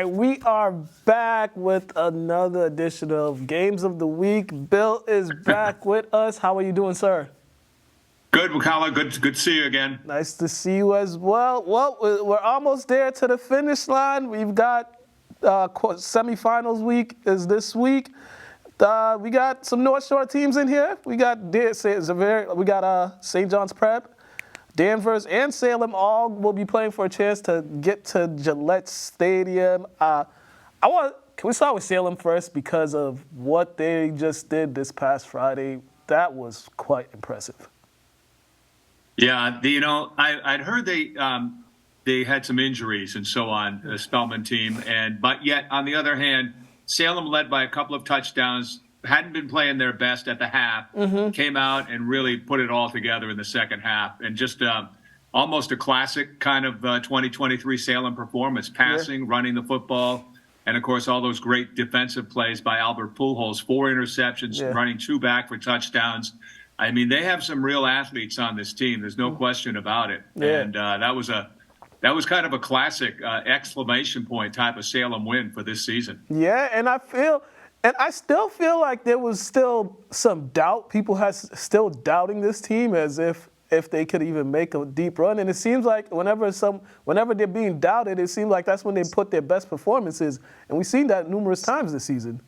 right, we are back with another edition of Games of the Week. Bill is back with us. How are you doing, sir? Good, Wakala. Good to see you again. Nice to see you as well. Well, we're almost there to the finish line. We've got semifinals week is this week. We got some North Shore teams in here. We got St. John's Prep, Danvers, and Salem all will be playing for a chance to get to Gillette Stadium. Can we start with Salem first because of what they just did this past Friday? That was quite impressive. Yeah, I'd heard they had some injuries and so on, the Spellman team, but yet on the other hand, Salem led by a couple of touchdowns, hadn't been playing their best at the half, came out and really put it all together in the second half, and just almost a classic kind of 2023 Salem performance, passing, running the football, and of course all those great defensive plays by Albert Pujols, 4 interceptions, running 2 back for touchdowns. I mean, they have some real athletes on this team. There's no question about it. Yeah. And that was kind of a classic exclamation point type of Salem win for this season. Yeah, and I still feel like there was still some doubt. People still doubting this team as if they could even make a deep run. And it seems like whenever they're being doubted, it seems like that's when they put their best performances. And we've seen that numerous times this season.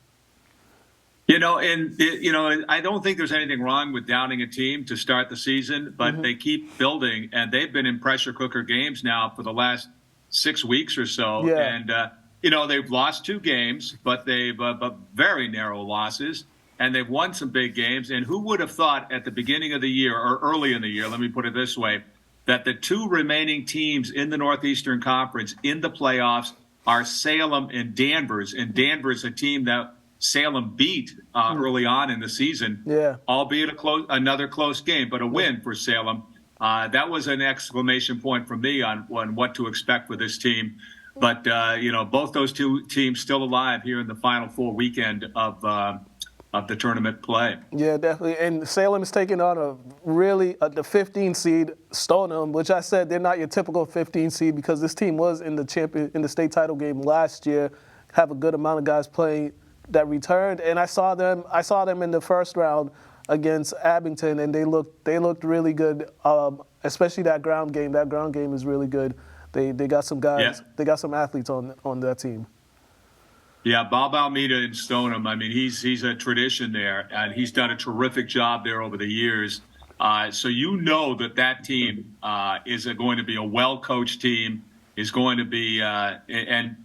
I don't think there's anything wrong with doubting a team to start the season, but they keep building, and they've been in pressure cooker games now for the last 6 weeks or so. Yeah. And, they've lost 2 games, but they've very narrow losses, and they've won some big games. And who would have thought at the beginning of the year, or early in the year, let me put it this way, that the 2 remaining teams in the Northeastern Conference in the playoffs are Salem and Danvers. And Danvers, a team that Salem beat early on in the season, albeit another close game, but a win for Salem. That was an exclamation point for me on what to expect for this team. But, both those 2 teams still alive here in the Final Four weekend of the tournament play. Yeah, definitely. And Salem is taking on the 15 seed Stoneham, which I said they're not your typical 15 seed because this team was in the state title game last year, have a good amount of guys playing that returned, and I saw them in the first round against Abington, and they looked really good, especially that ground game. That ground game is really good. They got some guys, they got some athletes on that team. Yeah, Bob Almeida in Stoneham, I mean, he's a tradition there, and he's done a terrific job there over the years. So that team is going to be a well-coached team, is going to be obviously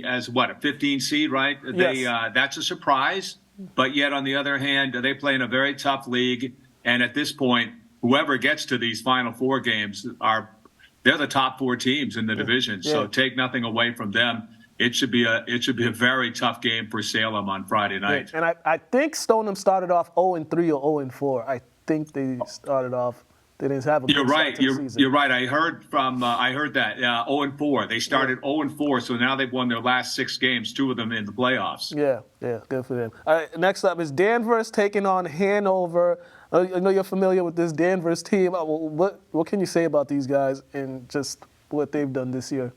as a 15 seed, right? Yes. That's a surprise, but yet on the other hand, they play in a very tough league, and at this point, whoever gets to these Final Four games they're the top 4 teams in the division. Yeah. So take nothing away from them. It should be a very tough game for Salem on Friday night. Yeah. And I think Stoneham started off 0-3 or 0-4. I think they started off. They didn't have a You're right. You're right. I heard that 0-4. They started 0-4, so now they've won their last 6 games, 2 of them in the playoffs. Yeah, good for them. All right, next up is Danvers taking on Hanover. I know you're familiar with this Danvers team. What can you say about these guys and just what they've done this year?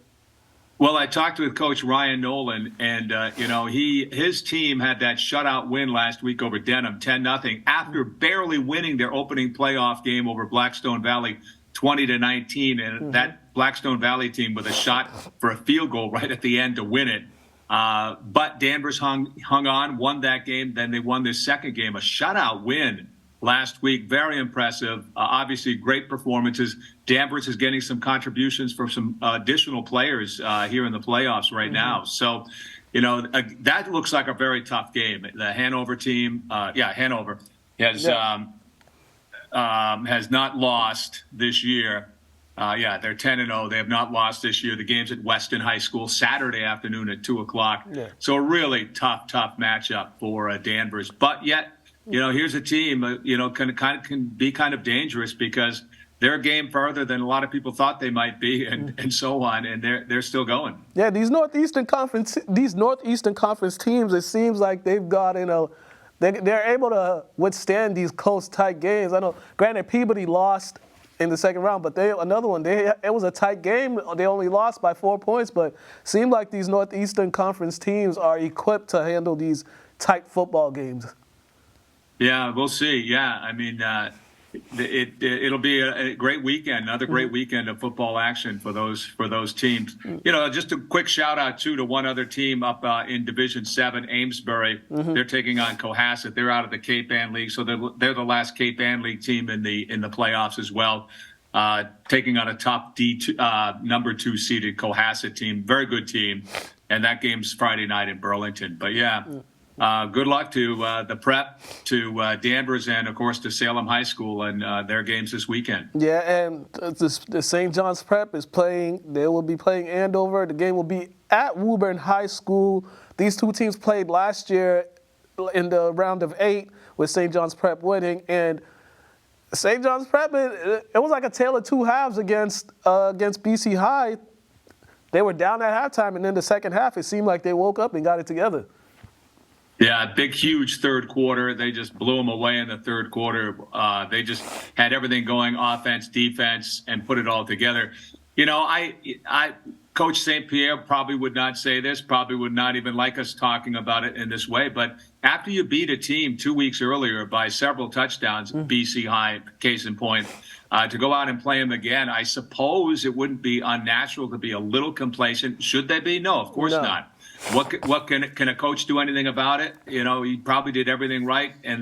Well, I talked with Coach Ryan Nolan, and his team had that shutout win last week over Denham, 10-0, after barely winning their opening playoff game over Blackstone Valley, 20-19, and that Blackstone Valley team with a shot for a field goal right at the end to win it. But Danvers hung on, won that game. Then they won their second game, a shutout win last week. Very impressive. Obviously, great performances. Danvers is getting some contributions from some additional players here in the playoffs right now. So, that looks like a very tough game. The Hanover team, Hanover has not lost this year. They're 10-0. They have not lost this year. The game's at Weston High School Saturday afternoon at 2:00. Yeah. So a really tough matchup for Danvers. But yet, here's a team, can be kind of dangerous because they're a game further than a lot of people thought they might be, and so on, and they're still going. Yeah, these Northeastern Conference teams, it seems like they've got they're able to withstand these close, tight games. I know, granted, Peabody lost in the second round. But another one, it was a tight game. They only lost by 4 points, but seemed like these Northeastern Conference teams are equipped to handle these tight football games. Yeah, we'll see. Yeah, I mean, it'll be a great weekend, another great weekend of football action for those teams. You know, just a quick shout out too to one other team up in Division 7, Amesbury. They're taking on Cohasset. They're out of the Cape Ann League, so they're the last Cape Ann League team in the playoffs as well. Taking on a top number 2 seeded Cohasset team, very good team, and that game's Friday night in Burlington. But yeah. Good luck to the Prep, to Danvers, and, of course, to Salem High School and their games this weekend. Yeah, and the St. John's Prep is playing. They will be playing Andover. The game will be at Woburn High School. These two teams played last year in the round of 8 with St. John's Prep winning. And St. John's Prep, it was like a tale of two halves against BC High. They were down at halftime, and in the second half, it seemed like they woke up and got it together. Yeah, big, huge third quarter. They just blew them away in the third quarter. They just had everything going, offense, defense, and put it all together. You know, Coach St. Pierre probably would not say this, probably would not even like us talking about it in this way. But after you beat a team 2 weeks earlier by several touchdowns, BC High, case in point, to go out and play them again, I suppose it wouldn't be unnatural to be a little complacent. Should they be? No, of course not. What can a coach do anything about it? You know, he probably did everything right, and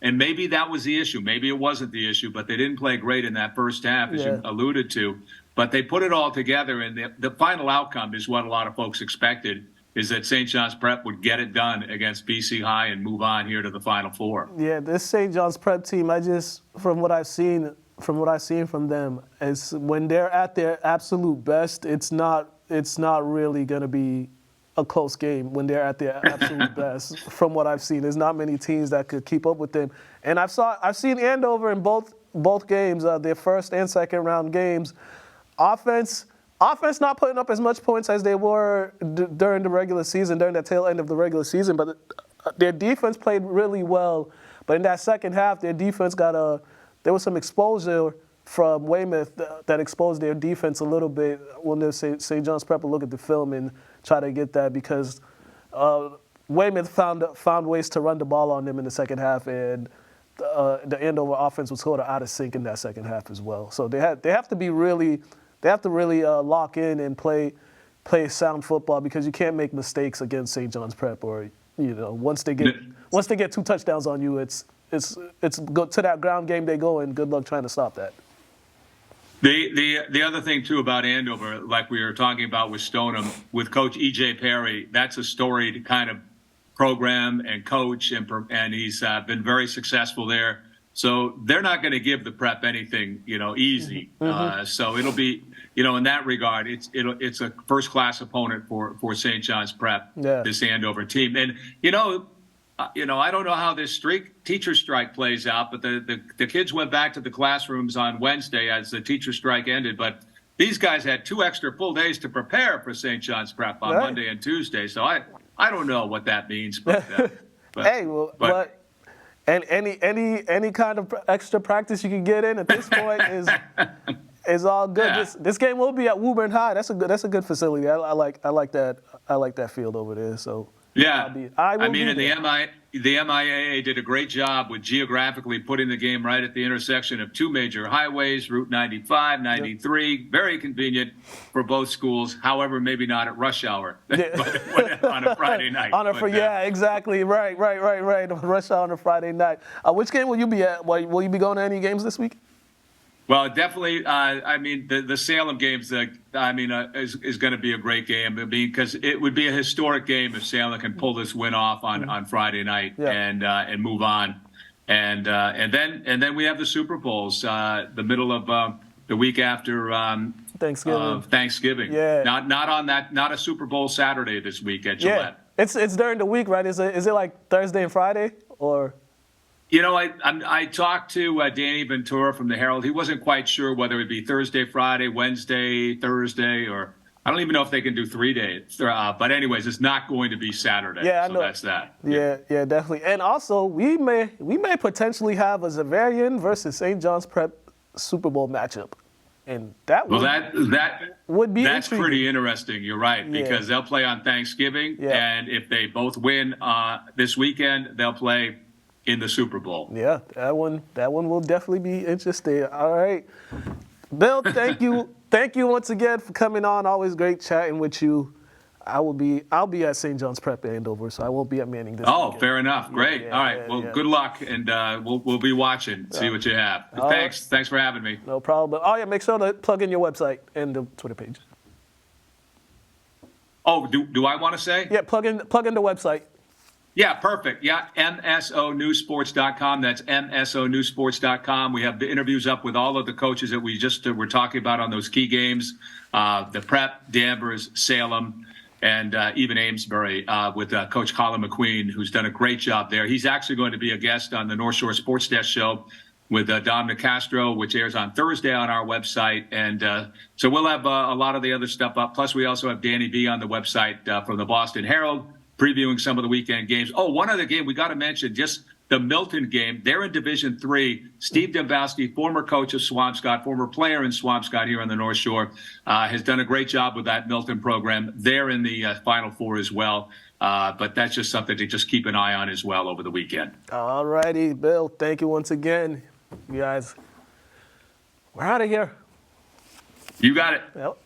maybe that was the issue. Maybe it wasn't the issue, but they didn't play great in that first half, as you alluded to. But they put it all together, and the final outcome is what a lot of folks expected, is that St. John's Prep would get it done against BC High and move on here to the Final Four. Yeah, this St. John's Prep team, from what I've seen from them, is when they're at their absolute best, it's not really going to be a close game when they're at their absolute best. From what I've seen, there's not many teams that could keep up with them. And I've seen Andover in both games, their first and second round games. Offense not putting up as much points as they were during the regular season, during the tail end of the regular season, but their defense played really well. But in that second half, their defense there was some exposure from Weymouth that exposed their defense a little bit. When St. John's Prep will look at the film and try to get that, because Weymouth found ways to run the ball on them in the second half, and the Andover offense was sort of out of sync in that second half as well. So they have to really lock in and play sound football, because you can't make mistakes against St. John's Prep, or once they get 2 touchdowns on you, it's go to that ground game they go, and good luck trying to stop that. The other thing, too, about Andover, like we were talking about with Stoneham, with Coach E.J. Perry, that's a storied kind of program and coach, and he's been very successful there. So they're not going to give the Prep anything, easy. So it'll be, in that regard, it's a first-class opponent for St. John's Prep, this Andover team. And, I don't know how this teacher strike plays out, but the kids went back to the classrooms on Wednesday as the teacher strike ended. But these guys had 2 extra full days to prepare for St. John's Prep on Monday and Tuesday. So I don't know what that means. But, and any kind of extra practice you can get in at this point is all good. Yeah. This game will be at Woburn High. That's a good facility. I like that field over there. So. Yeah, the MIAA did a great job with geographically putting the game right at the intersection of 2 major highways, Route 95, 93, very convenient for both schools. However, maybe not at rush hour, but on a Friday night. Exactly. Right. Rush hour on a Friday night. Which game will you be at? Will you be going to any games this week? Well, definitely. The Salem games. Is going to be a great game. Because it would be a historic game if Salem can pull this win off on Friday night and move on. And then we have the Super Bowls, the middle of the week after Thanksgiving. Yeah. Not a Super Bowl Saturday this week at Gillette. Yeah. It's during the week, right? Is it like Thursday and Friday or? I talked to Danny Ventura from the Herald. He wasn't quite sure whether it would be Thursday, Friday, Wednesday, Thursday, or I don't even know if they can do 3 days. But anyways, it's not going to be Saturday. Yeah, I know. That's that. Yeah, definitely. And also, we may potentially have a Xaverian versus St. John's Prep Super Bowl matchup. And that Well, would, would be that's intriguing. pretty interesting. You're right, because they'll play on Thanksgiving, and if they both win this weekend, they'll play in the Super Bowl. Yeah, that one will definitely be interesting. All right, Bill, thank you once again for coming on. Always great chatting with you. I'll be at St. John's Prep Andover, so I won't be at Manning this weekend. Fair enough. Great. All right. Well, good luck, and we'll be watching, see what you have. Thanks. Thanks for having me. No problem. Oh yeah, make sure to plug in your website and the Twitter page. Oh, do I want to say? Yeah, plug in the website. Yeah, perfect. Yeah, msonewsports.com. That's msonewsports.com. We have the interviews up with all of the coaches that we just were talking about on those key games, the Prep, Danvers, Salem, and even Amesbury with Coach Colin McQueen, who's done a great job there. He's actually going to be a guest on the North Shore Sports Desk show with Dominic Castro, which airs on Thursday on our website. And so we'll have a lot of the other stuff up. Plus, we also have Danny B on the website from the Boston Herald, previewing some of the weekend games. Oh, one other game we got to mention, just the Milton game. They're in Division III. Steve Dembowski, former coach of Swampscott, former player in Swampscott here on the North Shore, has done a great job with that Milton program. They're in the Final Four as well. But that's just something to just keep an eye on as well over the weekend. All righty, Bill. Thank you once again. You guys, we're out of here. You got it. Yep.